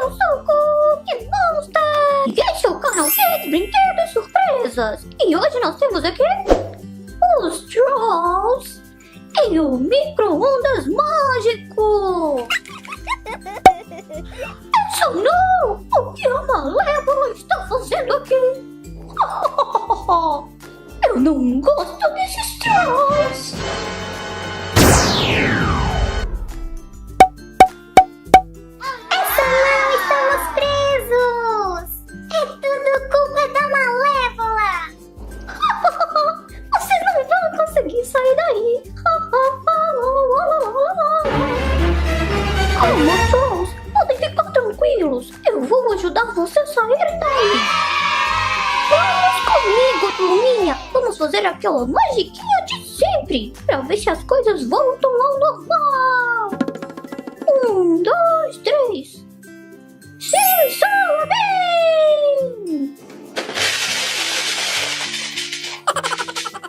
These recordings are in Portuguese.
eu sou o Cookie Monster! E esse é o canal Kids Brinquedos Surpresas! E hoje nós temos aqui os Trolls e o Microondas Mágico! Isso não! O que a Malevola está fazendo aqui? Eu não gosto desses Trolls! Sair daí. Calma, Trolls, podem ficar tranquilos. Eu vou ajudar você a sair daí. Vamos comigo, turminha. Vamos fazer aquela magiquinha de sempre, pra ver se as coisas voltam ao normal. 1, 2, 3. Sim, só bem.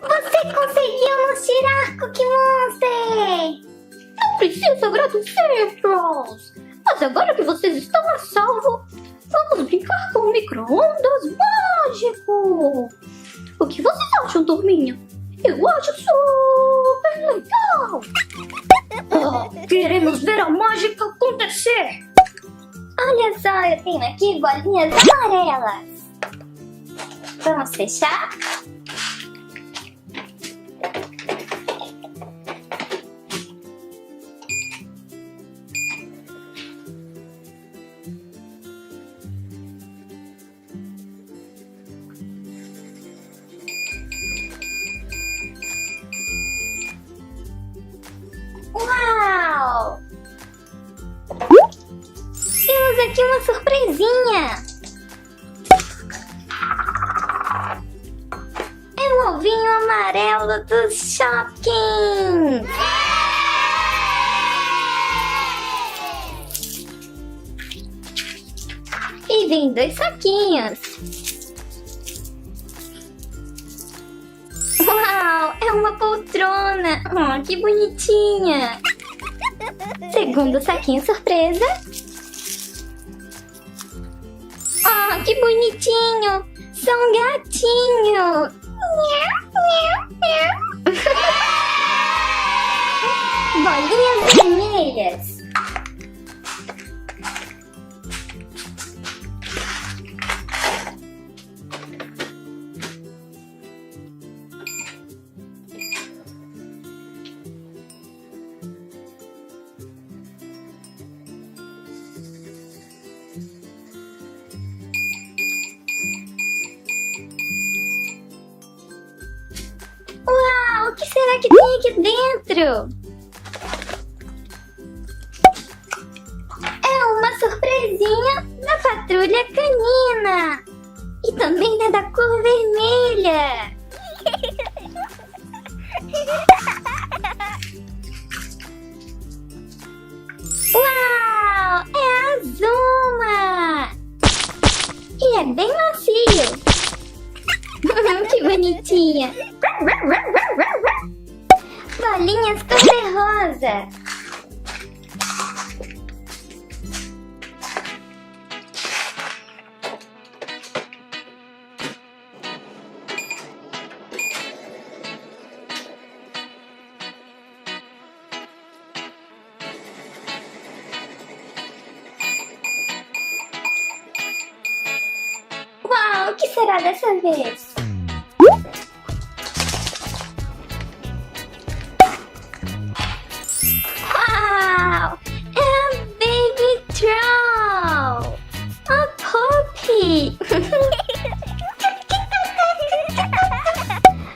Você conseguiu nos tirar, Cookie Monster! Não precisa agradecer, Trolls. Mas agora que vocês estão a salvo, vamos brincar com o micro-ondas mágico. O que vocês acham, turminha? Eu acho super legal. Queremos ver a mágica acontecer. Olha só, eu tenho aqui bolinhas amarelas. Vamos fechar? Uau! Temos aqui uma surpresinha! É um ovinho amarelo do shopping! E vem 2 saquinhos! Uau! É uma poltrona! Oh, que bonitinha! Segundo saquinho surpresa. Oh, que bonitinho! São um gatinho! Bolinhas vermelhas. Uau, o que será que tem aqui dentro? É uma surpresinha da patrulha canina. E também é da cor vermelha. Uau, é a Zuma. E é bem macio. Que bonitinha! Bolinhas cor-de-rosa! Uau, o que será dessa vez?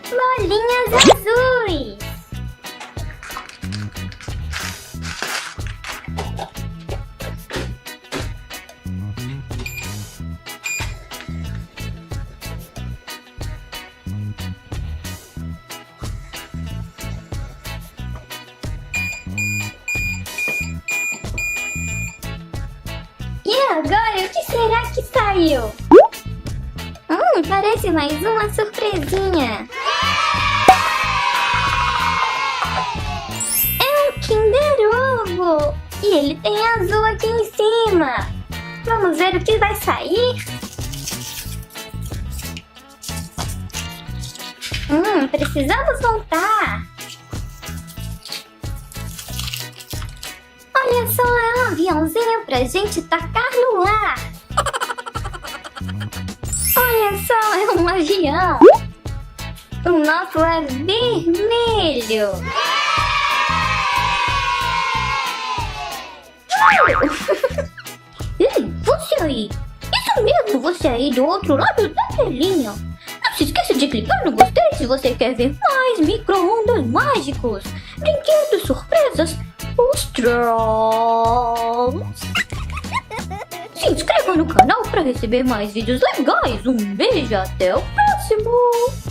Bolinhas azuis. E agora, o que será que saiu? Parece mais uma surpresinha. É um Kinder Ovo. E ele tem azul aqui em cima. Vamos ver o que vai sair. Precisamos montar. Olha só, é um aviãozinho pra gente tacar no ar. Olha só, é um avião. O nosso é vermelho. Ei, você aí! Isso mesmo, você aí do outro lado da telinha! Não se esqueça de clicar no gostei se você quer ver mais micro-ondas mágicos, brinquedos surpresas, os trolls! Se inscreva no canal para receber mais vídeos legais! Um beijo, até o próximo!